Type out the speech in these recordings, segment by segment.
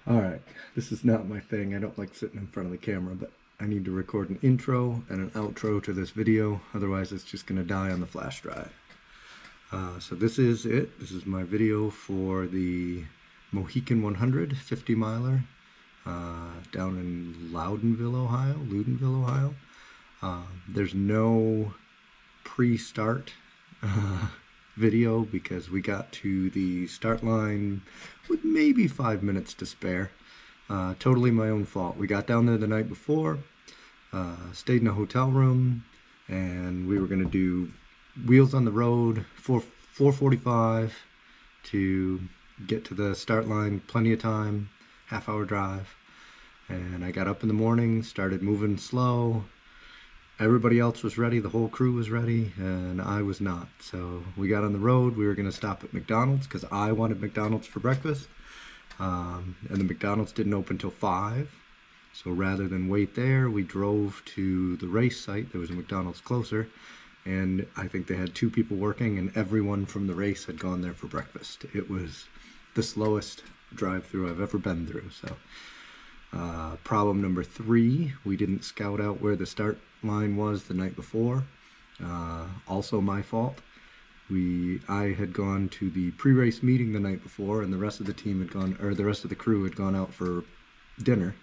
Alright, this is not my thing. I don't like sitting in front of the camera, but I need to record an intro and an outro to this video, otherwise it's just going to die on the flash drive. So this is it. This is my video for the Mohican 100 50 miler down in Loudonville, Ohio. There's no pre-start video because we got to the start line with maybe 5 minutes to spare. Totally my own fault. We got down there the night before, stayed in a hotel room, and we were going to do wheels on the road, 4:45 to get to the start line, plenty of time, half-hour drive. And I got up in the morning, started moving slow. Everybody else was ready, the whole crew was ready, and I was not. So we got on the road. We were going to stop at McDonald's because I wanted McDonald's for breakfast. And the McDonald's didn't open till 5. So rather than wait there, we drove to the race site. There was a McDonald's closer, and I think they had 2 people working, and everyone from the race had gone there for breakfast. It was the slowest drive-through I've ever been through. So problem number 3, we didn't scout out where the start line was the night before. Also my fault. I had gone to the pre-race meeting the night before, and the rest of the team had gone, or the rest of the crew had gone out for dinner.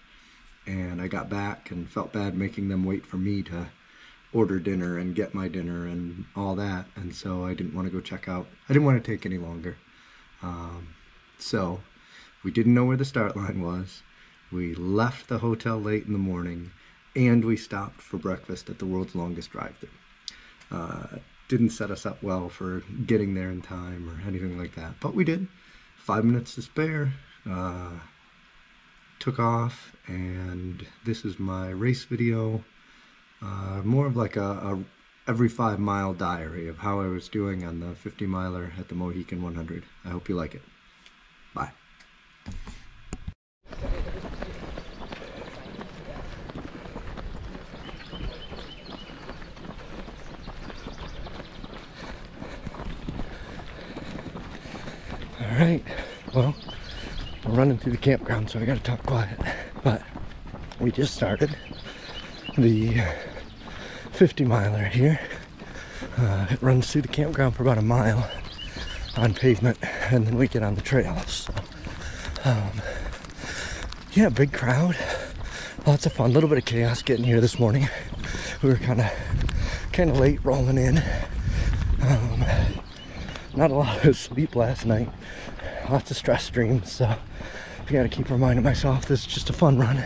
And I got back and felt bad making them wait for me to order dinner and get my dinner and all that. And so I didn't want to go check out. I didn't want to take any longer. So we didn't know where the start line was. We left the hotel late in the morning, and we stopped for breakfast at the world's longest drive-thru. Didn't set us up well for getting there in time or anything like that, but we did. 5 minutes to spare. Took off, and this is my race video. More of like a every 5 mile diary of how I was doing on the 50 miler at the Mohican 100. I hope you like it. Bye. Alright, well, we're running through the campground, so I gotta talk quiet. But we just started the 50 miler here. It runs through the campground for about a mile on pavement, and then we get on the trails. So, yeah, big crowd, lots of fun, a little bit of chaos getting here this morning. We were kind of late rolling in. Not a lot of sleep last night, lots of stress dreams, so I gotta keep reminding myself this is just a fun run.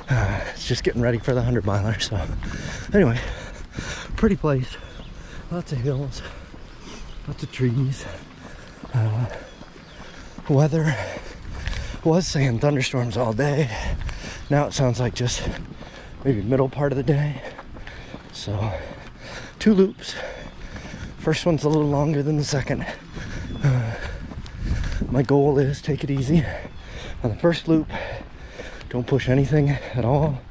It's just getting ready for the 100 miler. So anyway, pretty place, lots of hills, lots of trees. Weather was saying thunderstorms all day. Now it sounds like just maybe middle part of the day. So 2 loops. First one's a little longer than the second. My goal is take it easy on the first loop, don't push anything at all,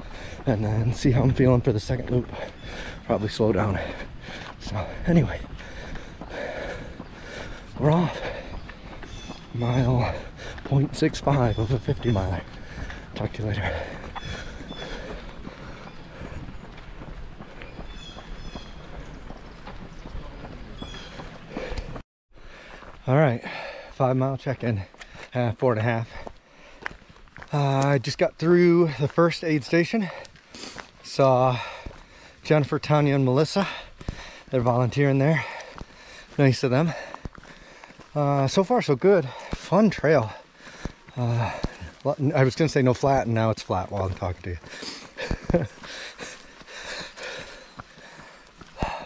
and then see how I'm feeling for the second loop. Probably slow down. So anyway, we're off. Mile 0.65 of a 50 miler. Talk to you later. All right, 5 mile check-in, 4.5. I just got through the first aid station. Saw Jennifer, Tanya, and Melissa. They're volunteering there. Nice of them. So far, so good. Fun trail. I was gonna say no flat, and now it's flat while I'm talking to you.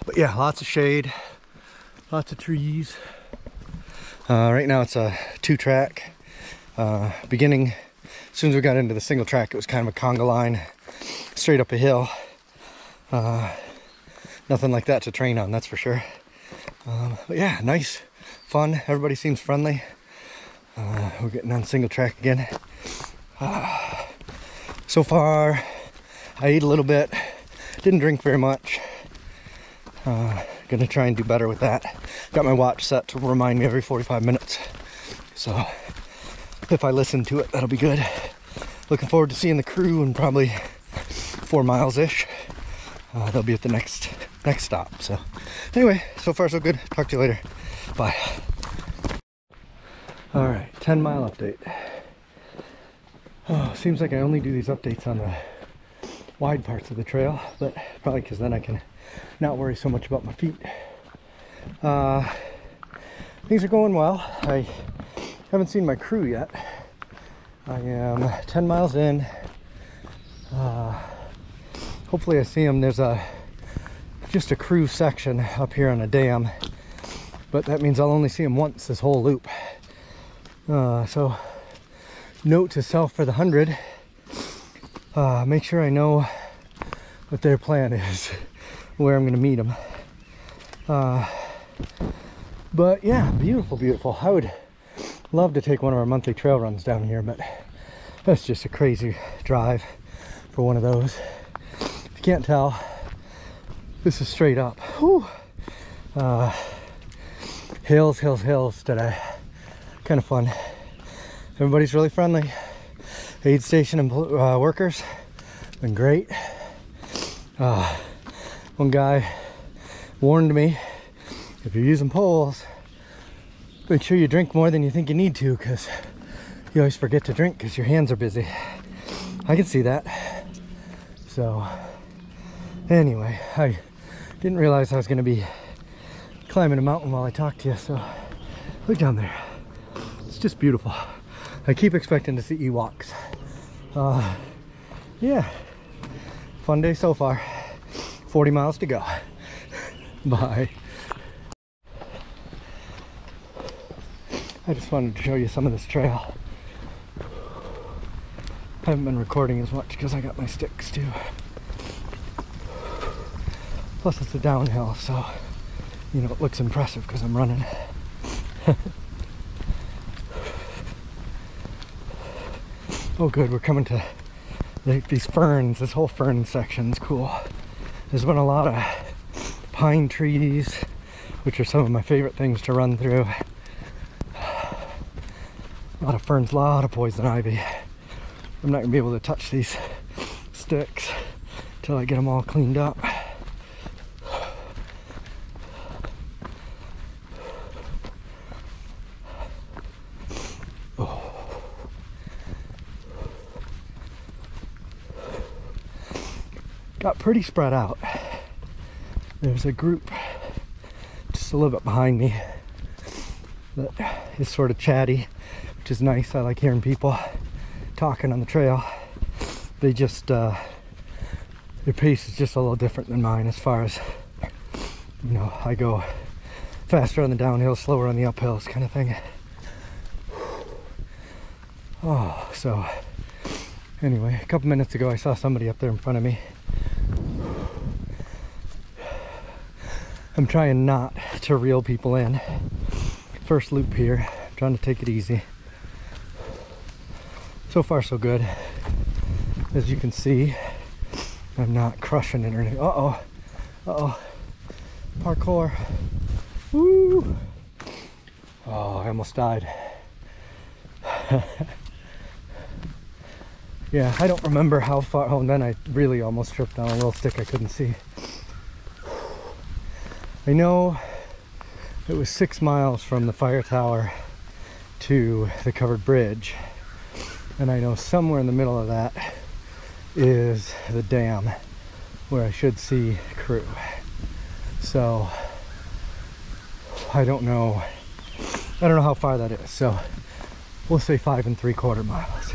But yeah, lots of shade, lots of trees. Right now it's a 2-track. Beginning, as soon as we got into the single track, it was kind of a conga line, straight up a hill. Nothing like that to train on, that's for sure. But yeah, nice, fun. Everybody seems friendly. We're getting on single track again. So far, I ate a little bit, didn't drink very much. Gonna try and do better with that. Got my watch set to remind me every 45 minutes. So if I listen to it, that'll be good. Looking forward to seeing the crew in probably 4 miles-ish. They'll be at the next stop. So anyway, so far so good. Talk to you later. Bye. All right, 10-mile update. Oh, seems like I only do these updates on the wide parts of the trail, but probably because then I can not worry so much about my feet. Things are going well. I haven't seen my crew yet. I am 10 miles in. Hopefully I see them. There's just a crew section up here on a dam, but that means I'll only see them once this whole loop. So note to self for the 100, make sure I know what their plan is, where I'm going to meet them. But yeah, beautiful, beautiful. I would love to take one of our monthly trail runs down here, but that's just a crazy drive for one of those. If you can't tell, this is straight up. Whew. Hills, hills, hills today. Kind of fun. Everybody's really friendly. Aid station and workers been great. One guy warned me, if you're using poles, make sure you drink more than you think you need to, because you always forget to drink because your hands are busy. I can see that. So anyway, I didn't realize I was going to be climbing a mountain while I talked to you. So look down there. It's just beautiful. I keep expecting to see Ewoks. Yeah, fun day so far. 40 miles to go. Bye. I just wanted to show you some of this trail. I haven't been recording as much because I got my sticks too. Plus it's a downhill, so you know it looks impressive because I'm running. Oh good, we're coming to these ferns. This whole fern section's cool. There's been a lot of pine trees, which are some of my favorite things to run through. A lot of ferns, a lot of poison ivy. I'm not gonna be able to touch these sticks until I get them all cleaned up. Oh. Got pretty spread out. There's a group just a little bit behind me that is sort of chatty, which is nice. I like hearing people talking on the trail. They just their pace is just a little different than mine, as far as, you know, I go faster on the downhill, slower on the uphills kind of thing. Oh, so anyway, a couple minutes ago I saw somebody up there in front of me. I'm trying not to reel people in. First loop here, I'm trying to take it easy. So far so good. As you can see, I'm not crushing it or anything. Uh-oh, uh-oh, parkour. Woo! Oh, I almost died. Yeah, I don't remember how far. Oh, and then I really almost tripped on a little stick I couldn't see. I know it was 6 miles from the fire tower to the covered bridge, and I know somewhere in the middle of that is the dam where I should see crew. So I don't know how far that is, so we'll say 5 3/4 miles.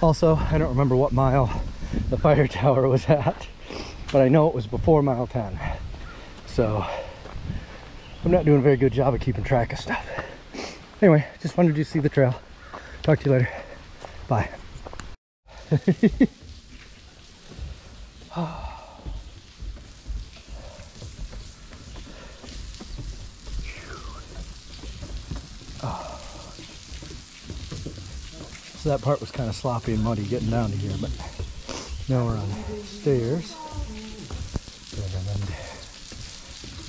Also, I don't remember what mile the fire tower was at, but I know it was before mile 10. So I'm not doing a very good job of keeping track of stuff. Anyway, just wanted you to see the trail. Talk to you later. Bye. So that part was kind of sloppy and muddy getting down to here, but now we're on stairs. And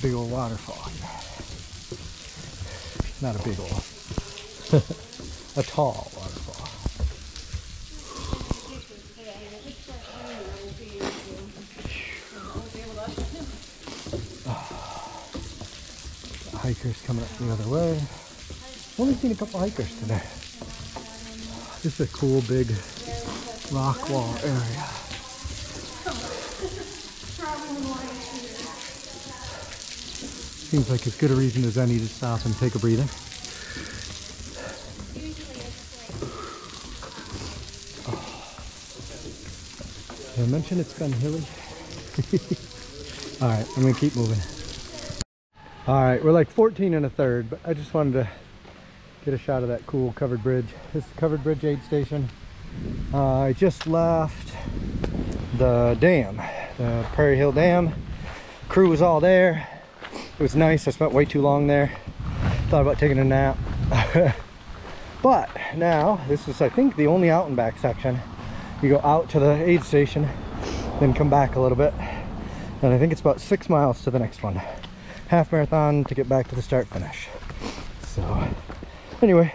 big old waterfall here. Not a big old, a tall waterfall. hikers coming up the other way. Only seen a couple hikers today. This is a cool big rock wall area. Seems like as good a reason as any to stop and take a breather. Did I mention it's been hilly? Alright, I'm gonna keep moving. Alright, we're like 14 1/3, but I just wanted to get a shot of that cool covered bridge. This is Covered Bridge aid station. I just left the dam, the Prairie Hill Dam. Crew was all there. It was nice. I spent way too long there. Thought about taking a nap. But now, this is I think the only out and back section. You go out to the aid station, then come back a little bit. And I think it's about 6 miles to the next one. Half marathon to get back to the start finish. So anyway,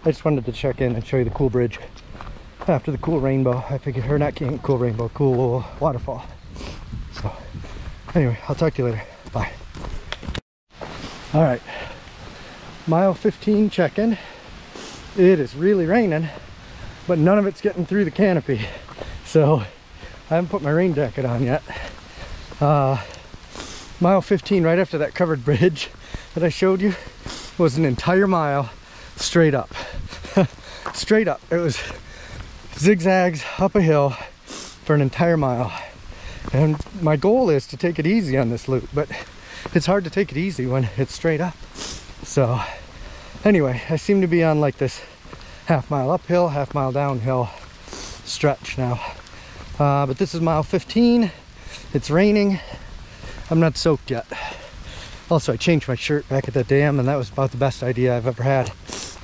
I just wanted to check in and show you the cool bridge after the cool rainbow. I figured, or not cool rainbow, cool waterfall. So anyway, I'll talk to you later. Bye. All right, mile 15 check-in. It is really raining, but none of it's getting through the canopy. So I haven't put my rain jacket on yet. Mile 15, right after that covered bridge that I showed you, was an entire mile straight up. Straight up. It was zigzags up a hill for an entire mile. And my goal is to take it easy on this loop, but it's hard to take it easy when it's straight up. So anyway, I seem to be on like this half mile uphill, half mile downhill stretch now. But this is mile 15. It's raining. I'm not soaked yet. Also, I changed my shirt back at the dam, and that was about the best idea I've ever had.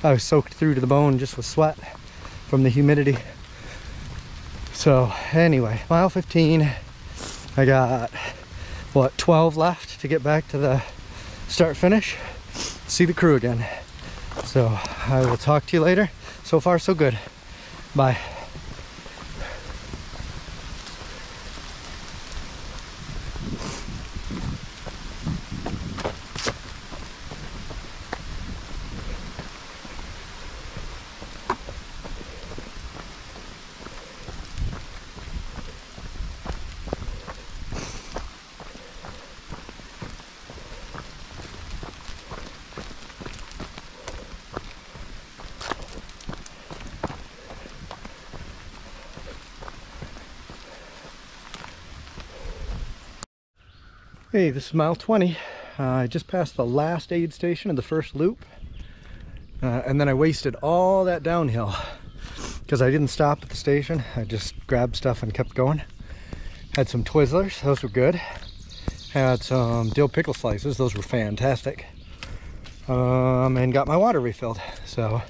I was soaked through to the bone just with sweat from the humidity. So anyway, mile 15. I got, what, 12 left to get back to the start finish. See the crew again. So I will talk to you later. So far, so good. Bye. Hey, this is mile 20. I just passed the last aid station of the first loop. And then I wasted all that downhill because I didn't stop at the station. I just grabbed stuff and kept going. Had some Twizzlers, those were good. Had some dill pickle slices, those were fantastic. And got my water refilled. So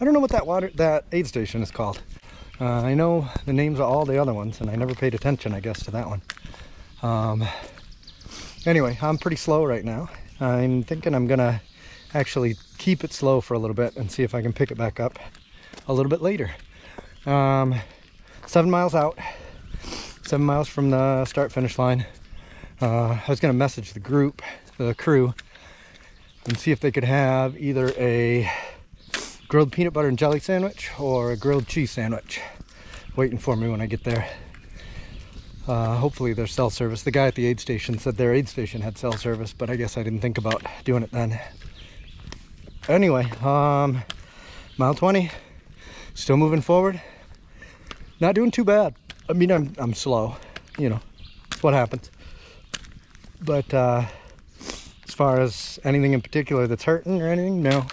I don't know what that aid station is called. I know the names of all the other ones, and I never paid attention, I guess, to that one. Anyway, I'm pretty slow right now. I'm thinking I'm gonna actually keep it slow for a little bit and see if I can pick it back up a little bit later. 7 miles out, 7 miles from the start finish line. I was gonna message the group, the crew, and see if they could have either a grilled peanut butter and jelly sandwich or a grilled cheese sandwich waiting for me when I get there. Hopefully there's cell service. The guy at the aid station said their aid station had cell service, but I guess I didn't think about doing it then. Anyway, mile 20, still moving forward. Not doing too bad. I mean, I'm slow, you know, it's what happens. But as far as anything in particular that's hurting or anything, no.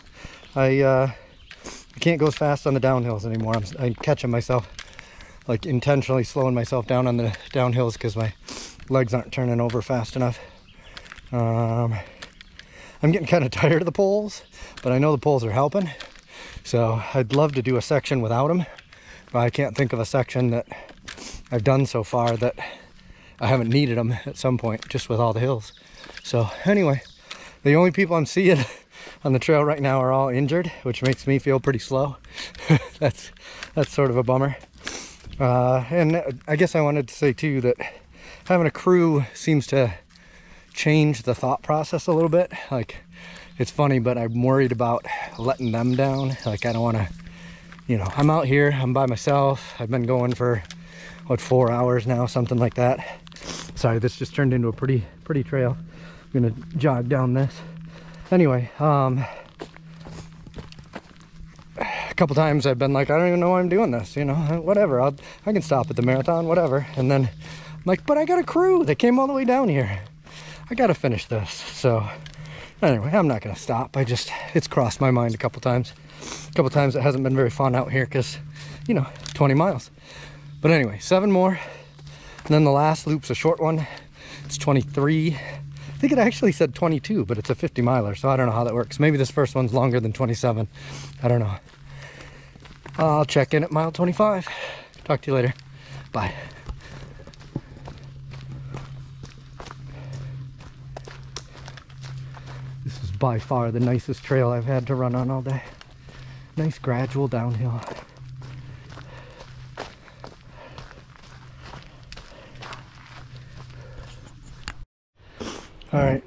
I can't go as fast on the downhills anymore. I'm catching myself, like intentionally slowing myself down on the downhills because my legs aren't turning over fast enough. I'm getting kind of tired of the poles, but I know the poles are helping. So I'd love to do a section without them. But I can't think of a section that I've done so far that I haven't needed them at some point, just with all the hills. So anyway, the only people I'm seeing on the trail right now are all injured, which makes me feel pretty slow. That's sort of a bummer. And I guess I wanted to say too that having a crew seems to change the thought process a little bit. Like, it's funny, but I'm worried about letting them down. Like, I don't want to, you know, I'm out here, I'm by myself. I've been going for, what, 4 hours now, something like that. Sorry, this just turned into a pretty trail. I'm gonna jog down this. Anyway, a couple times I've been like, I don't even know why I'm doing this, you know, whatever, I can stop at the marathon, whatever. And then I'm like, but I got a crew, they came all the way down here, I gotta finish this. So anyway, I'm not gonna stop. It's crossed my mind a couple times it hasn't been very fun out here because, you know, 20 miles. But anyway, 7 more, and then the last loop's a short one. It's 23. I think it actually said 22, but it's a 50 miler, so I don't know how that works. Maybe this first one's longer than 27. I don't know. I'll check in at mile 25. Talk to you later. Bye. This is by far the nicest trail I've had to run on all day. Nice gradual downhill. All right,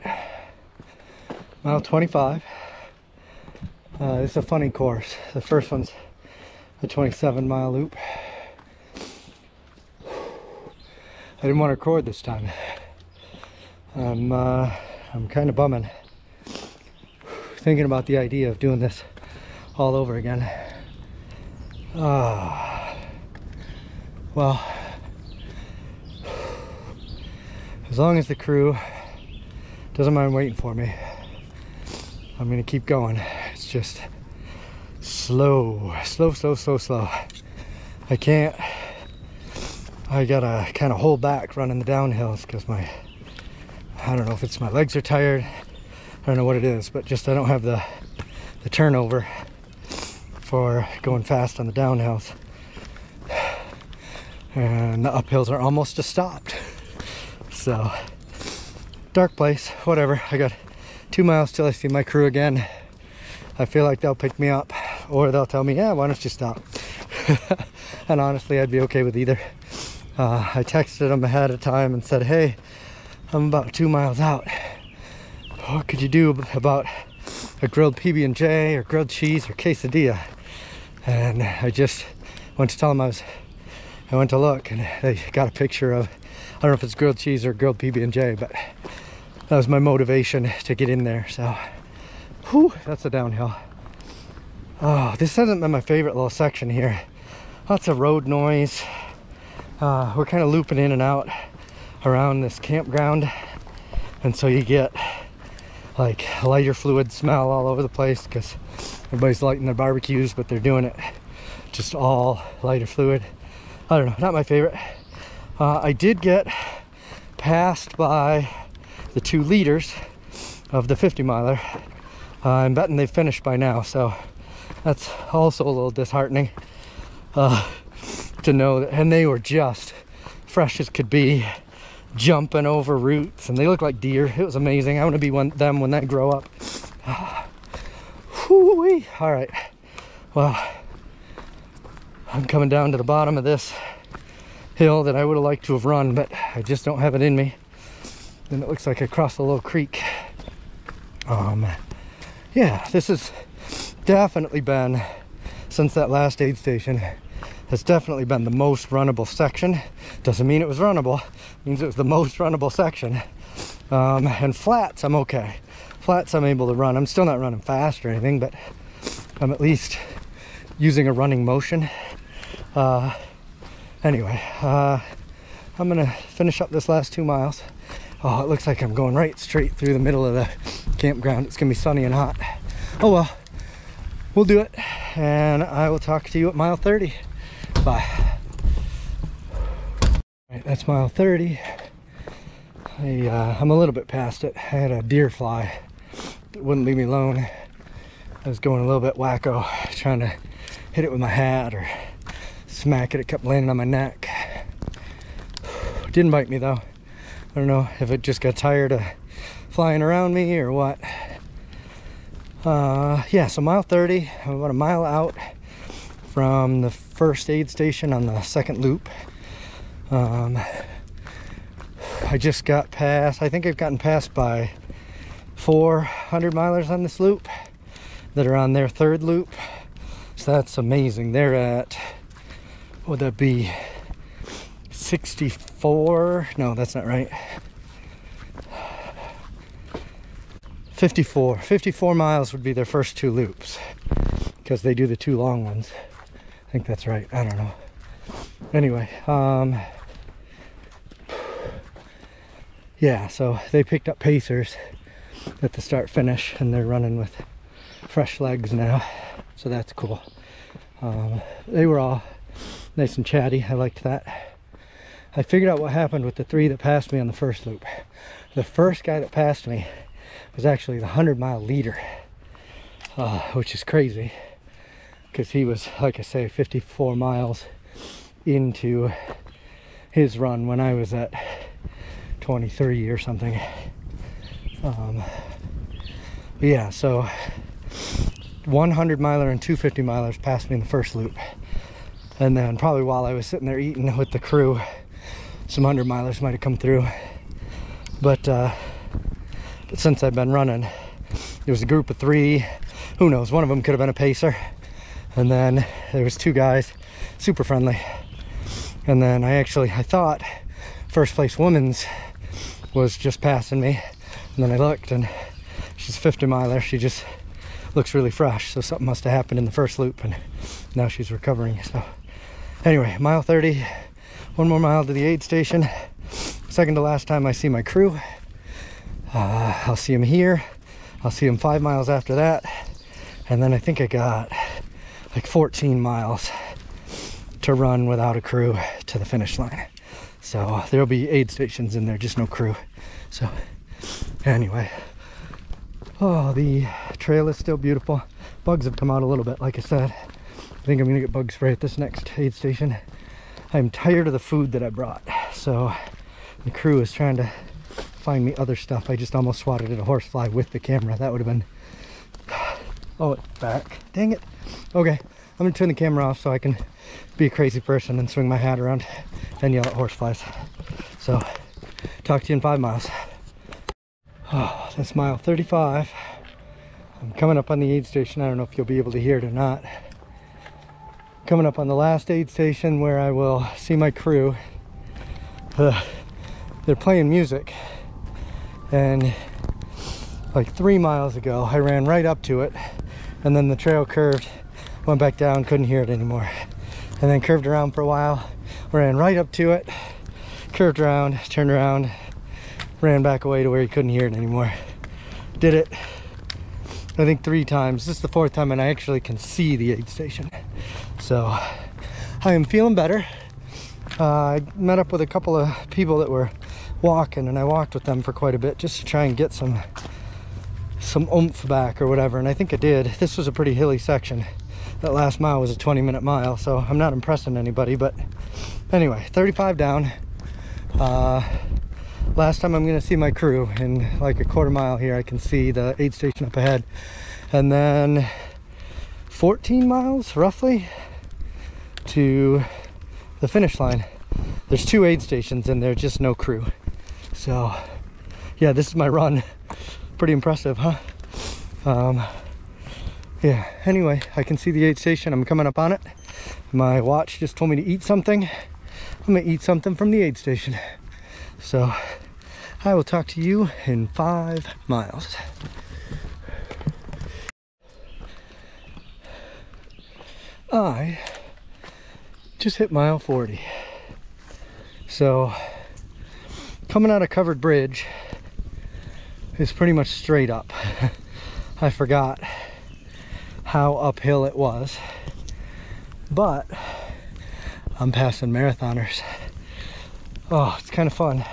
mile 25. It's a funny course. The first one's a 27-mile loop. I didn't want to record this time. I'm kind of bumming. Thinking about the idea of doing this all over again. Well, as long as the crew doesn't mind waiting for me, I'm gonna keep going. It's just slow. I gotta kind of hold back running the downhills because I don't know if it's my legs are tired, I don't know what it is, but just I don't have the turnover for going fast on the downhills, and the uphills are almost just stopped. So dark place, whatever. I got 2 miles till I see my crew again. I feel like they'll pick me up, or they'll tell me, yeah, why don't you stop? And honestly, I'd be okay with either. I texted them ahead of time and said, hey, I'm about 2 miles out. What could you do about a grilled PB&J or grilled cheese or quesadilla? And I just went to tell them I went to look, and they got a picture of, I don't know if it's grilled cheese or grilled PB&J, but that was my motivation to get in there. So, whew, that's a downhill. Oh, this hasn't been my favorite little section here. Lots of road noise. We're kind of looping in and out around this campground, and so you get like lighter fluid smell all over the place because everybody's lighting their barbecues, but they're doing it just all lighter fluid. I don't know, not my favorite. I did get passed by the 2 leaders of the 50 miler. I'm betting they've finished by now, so that's also a little disheartening to know that. And they were just fresh as could be, jumping over roots, and they look like deer. It was amazing. I want to be them when they grow up. Whoo-wee. All right, well, I'm coming down to the bottom of this hill that I would have liked to have run, but I just don't have it in me. And it looks like I crossed a little creek. Yeah, this has definitely been, since that last aid station, has definitely been the most runnable section. Doesn't mean it was runnable, it means it was the most runnable section. And flats, I'm okay. Flats I'm able to run. I'm still not running fast or anything, but I'm at least using a running motion. Anyway, I'm gonna finish up this last 2 miles. Oh, it looks like I'm going right straight through the middle of the campground. It's gonna be sunny and hot. Oh well, we'll do it, and I will talk to you at mile 30. Bye. All right, that's mile 30. I'm a little bit past it. I had a deer fly that wouldn't leave me alone. I was going a little bit wacko, trying to hit it with my hat or smack it. It kept landing on my neck. Didn't bite me though. I don't know if it just got tired of flying around me or what. Yeah, so mile 30, I'm about a mile out from the first aid station on the second loop. I just got past, I think I've gotten passed by 400 milers on this loop that are on their third loop. So that's amazing. They're at, what would that be, 64? No, that's not right. 54 miles would be their first two loops, because they do the two long ones. I think that's right. I don't know. Anyway, yeah, so they picked up pacers at the start finish, and they're running with fresh legs now, so that's cool. They were all nice and chatty. I liked that. I figured out what happened with the three that passed me on the first loop. The first guy that passed me was actually the 100-mile leader, which is crazy, because he was, like I say, 54 miles into his run when I was at 23 or something. Yeah, so 100 miler and 250 milers passed me in the first loop, and then probably while I was sitting there eating with the crew, some 100 milers might have come through. But since I've been running, there was a group of three. Who knows, one of them could have been a pacer, and then there was two guys, super friendly. And then I thought first place woman's was just passing me, and then I looked, and she's a 50 miler. She just looks really fresh, so something must have happened in the first loop, and now she's recovering. So anyway, mile 30, one more mile to the aid station. Second to last time I see my crew. I'll see them here. I'll see them 5 miles after that, and then I think I got like 14 miles to run without a crew to the finish line. So there'll be aid stations in there, just no crew. So anyway, oh, the trail is still beautiful. Bugs have come out a little bit, like I said. I think I'm gonna get bug spray at this next aid station. I'm tired of the food that I brought, so the crew is trying to find me other stuff. I just almost swatted at a horsefly with the camera. That would have been, oh, it's back, dang it. Okay, I'm gonna turn the camera off so I can be a crazy person and swing my hat around and yell at horseflies. So talk to you in 5 miles. Oh, that's mile 35. I'm coming up on the aid station. I don't know if you'll be able to hear it or not. Coming up on the last aid station where I will see my crew. They're playing music, and like 3 miles ago I ran right up to it, and then the trail curved, went back down, couldn't hear it anymore, and then curved around for a while, ran right up to it, curved around, turned around, ran back away to where you couldn't hear it anymore. Did it, I think 3 times. This is the 4th time, and I actually can see the aid station. So I am feeling better. I met up with a couple of people that were walking, and I walked with them for quite a bit just to try and get some oomph back or whatever, and I think I did. This was a pretty hilly section. That last mile was a 20-minute mile, so I'm not impressing anybody, but anyway, 35 down. Last time I'm gonna see my crew in like a quarter mile here. I can see the aid station up ahead, and then 14 miles roughly to the finish line. There's 2 aid stations and there's just no crew. So yeah, this is my run. Pretty impressive, huh? Yeah, anyway, I can see the aid station. I'm coming up on it. My watch just told me to eat something. I'm gonna eat something from the aid station. So I will talk to you in 5 miles. I just hit mile 40. So coming out of Covered Bridge is pretty much straight up. I forgot how uphill it was, but I'm passing marathoners. Oh, it's kind of fun.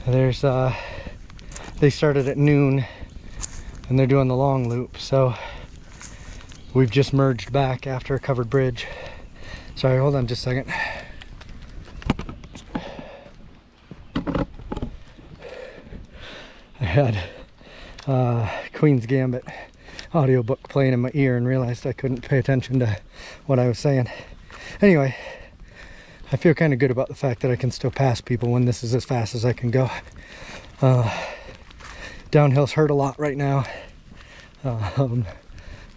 There's they started at noon and they're doing the long loop, so we've just merged back after a Covered Bridge. Sorry, hold on just a second. I had Queen's Gambit audiobook playing in my ear and realized I couldn't pay attention to what I was saying. Anyway, I feel kind of good about the fact that I can still pass people when this is as fast as I can go. Downhills hurt a lot right now.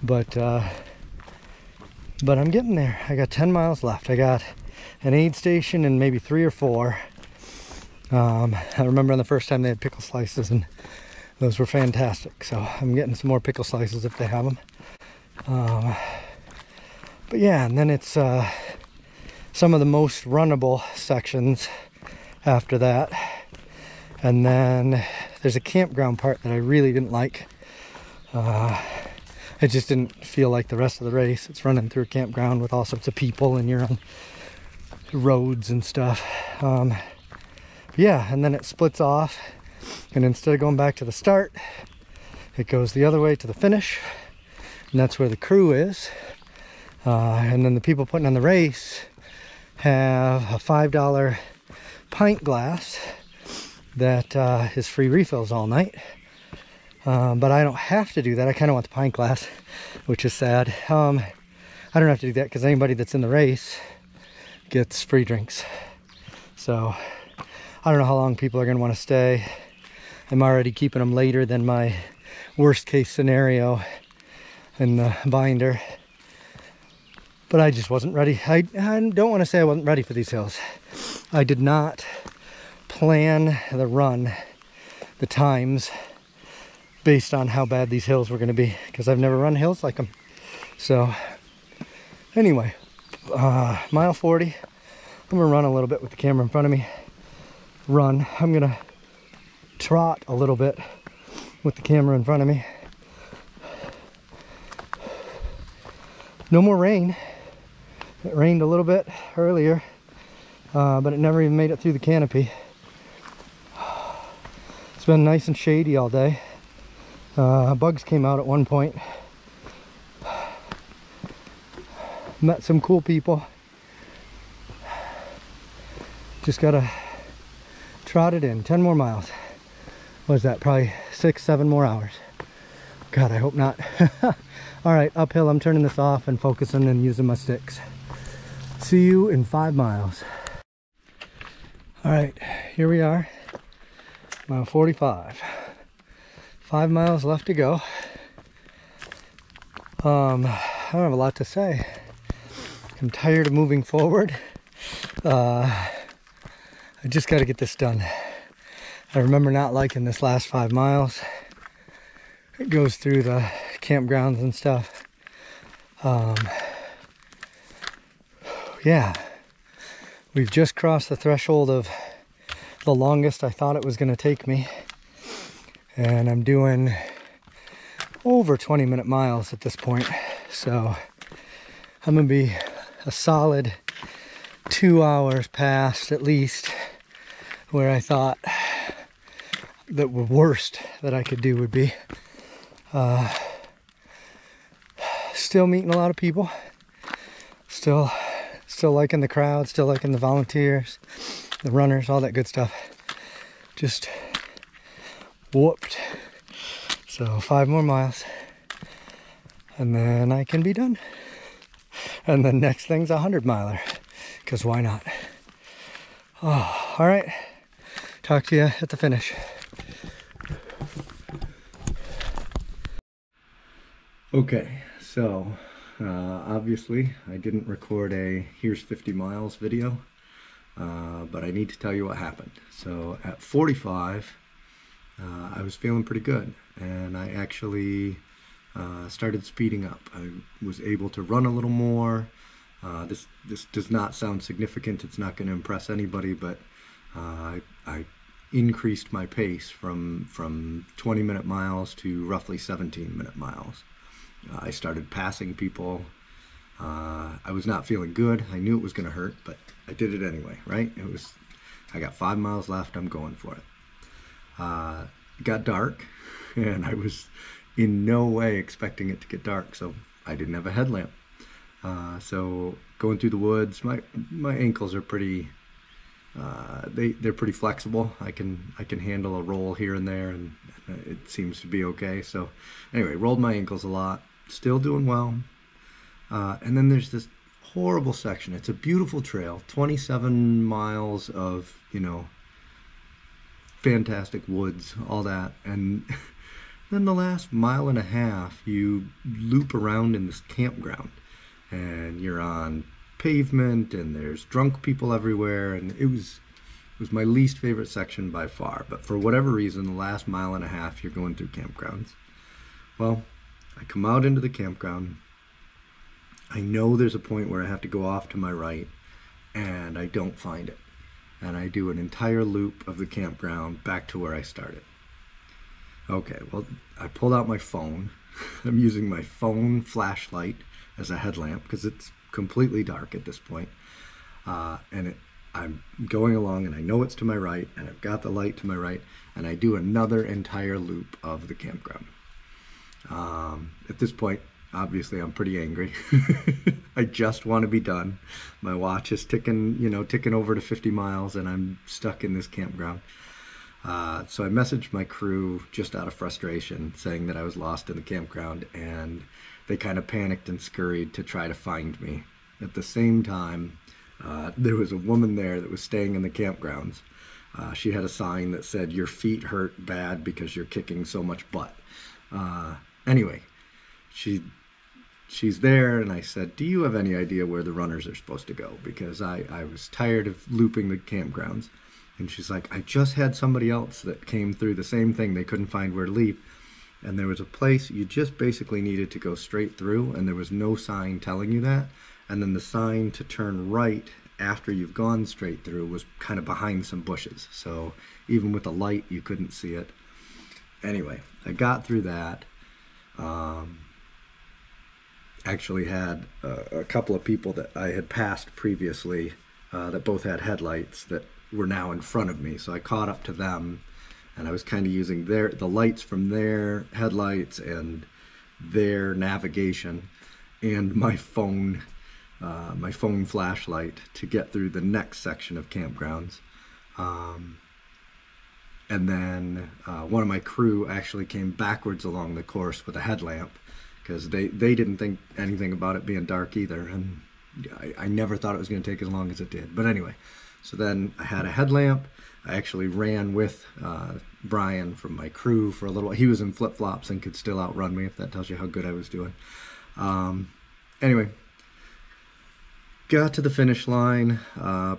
But I'm getting there. I got 10 miles left. I got an aid station and maybe 3 or 4. I remember on the first time they had pickle slices, and those were fantastic. So I'm getting some more pickle slices if they have them. But yeah, and then it's some of the most runnable sections after that. And then there's a campground part that I really didn't like. It just didn't feel like the rest of the race. It's running through a campground with all sorts of people, and you're on roads and stuff. Yeah, and then it splits off, and instead of going back to the start, it goes the other way to the finish, and that's where the crew is. And then the people putting on the race have a $5 pint glass that is free refills all night. But I don't have to do that. I kind of want the pint glass, which is sad. I don't have to do that because anybody that's in the race gets free drinks. So I don't know how long people are going to want to stay. I'm already keeping them later than my worst case scenario in the binder. But I just wasn't ready. I don't want to say I wasn't ready for these hills. I did not plan the run, the times, based on how bad these hills were going to be, because I've never run hills like them. So anyway, mile 40. I'm going to run a little bit with the camera in front of me. I'm going to trot a little bit with the camera in front of me. No more rain. It rained a little bit earlier, but it never even made it through the canopy. It's been nice and shady all day. Bugs came out at one point. Met some cool people. Just gotta trot it in. 10 more miles. What is that? Probably 6-7 more hours. God, I hope not. All right, uphill. I'm turning this off and focusing and using my sticks. See you in 5 miles. All right, here we are. Mile 45. 5 miles left to go. I don't have a lot to say. I'm tired of moving forward. I just got to get this done. I remember not liking this last 5 miles. It goes through the campgrounds and stuff. Yeah, we've just crossed the threshold of the longest I thought it was going to take me. And I'm doing over 20-minute miles at this point. So I'm going to be a solid 2 hours past at least where I thought the worst that I could do would be. Still meeting a lot of people. Still liking the crowd, still liking the volunteers, the runners, all that good stuff. Just whooped. So 5 more miles and then I can be done. And the next thing's a 100-miler, because why not? Oh, all right. Talk to you at the finish. Okay, so obviously I didn't record a here's 50 miles video, but I need to tell you what happened. So at 45, I was feeling pretty good, and I actually started speeding up. I was able to run a little more. This does not sound significant. It's not going to impress anybody, but I increased my pace from 20-minute miles to roughly 17-minute miles. I started passing people. I was not feeling good. I knew it was going to hurt, but I did it anyway, right? I got 5 miles left. I'm going for it. It got dark, and I was in no way expecting it to get dark, so I didn't have a headlamp. So going through the woods, my ankles are pretty they're pretty flexible. I can handle a roll here and there, and it seems to be okay. So anyway, rolled my ankles a lot, still doing well. And then there's this horrible section. It's a beautiful trail, 27 miles of, fantastic woods, all that. And then the last mile and a half, you loop around in this campground, and you're on pavement, and there's drunk people everywhere, and it was my least favorite section by far. But for whatever reason, the last mile and a half, you're going through campgrounds. Well, I come out into the campground. I know there's a point where I have to go off to my right, and I don't find it. And I do an entire loop of the campground back to where I started. Okay, well, I pulled out my phone. I'm using my phone flashlight as a headlamp because it's completely dark at this point. I'm going along, and I know it's to my right, and I've got the light to my right, and I do another entire loop of the campground. At this point, obviously, I'm pretty angry. I just want to be done. My watch is ticking over to 50 miles, and I'm stuck in this campground. So I messaged my crew just out of frustration, saying that I was lost in the campground, and they kind of panicked and scurried to try to find me. At the same time, there was a woman there that was staying in the campgrounds. She had a sign that said, "Your feet hurt bad because you're kicking so much butt." Anyway, she's there, and I said, "Do you have any idea where the runners are supposed to go?" Because I was tired of looping the campgrounds. And she's like, "I just had somebody else that came through the same thing. They couldn't find where to leave. And there was a place you just basically needed to go straight through, and there was no sign telling you that. And then the sign to turn right after you've gone straight through was kind of behind some bushes. So even with the light, you couldn't see it. Anyway, I got through that. Actually had a couple of people that I had passed previously that both had headlights that were now in front of me. So I caught up to them, and I was kind of using the lights from their headlights and their navigation and my phone flashlight to get through the next section of campgrounds. And then one of my crew actually came backwards along the course with a headlamp, because they didn't think anything about it being dark either, and I never thought it was going to take as long as it did. But anyway, so then I had a headlamp. I actually ran with Brian from my crew for a little while. He was in flip-flops and could still outrun me, if that tells you how good I was doing. Anyway, got to the finish line,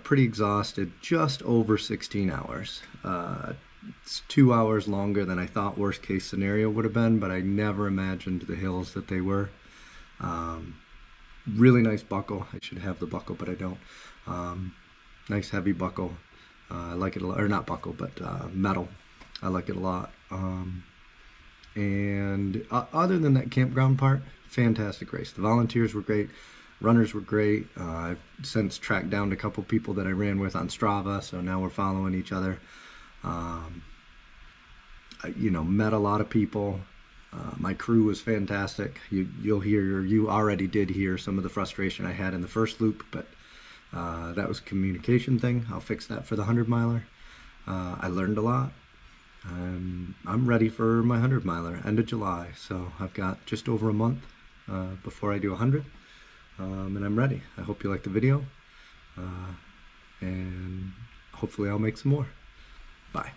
pretty exhausted, just over 16 hours. It's 2 hours longer than I thought worst case scenario would have been, but I never imagined the hills that they were. Really nice buckle. I should have the buckle, but I don't. Nice heavy buckle. I like it a lot. Or not buckle, but metal. I like it a lot. And other than that campground part, fantastic race. The volunteers were great. Runners were great. I've since tracked down a couple people that I ran with on Strava, so now we're following each other. Met a lot of people. My crew was fantastic. You already did hear some of the frustration I had in the first loop, but that was a communication thing. I'll fix that for the 100-miler. I learned a lot. I'm ready for my 100-miler, end of July. So I've got just over a month before I do 100, and I'm ready. I hope you liked the video, and hopefully I'll make some more. Bye.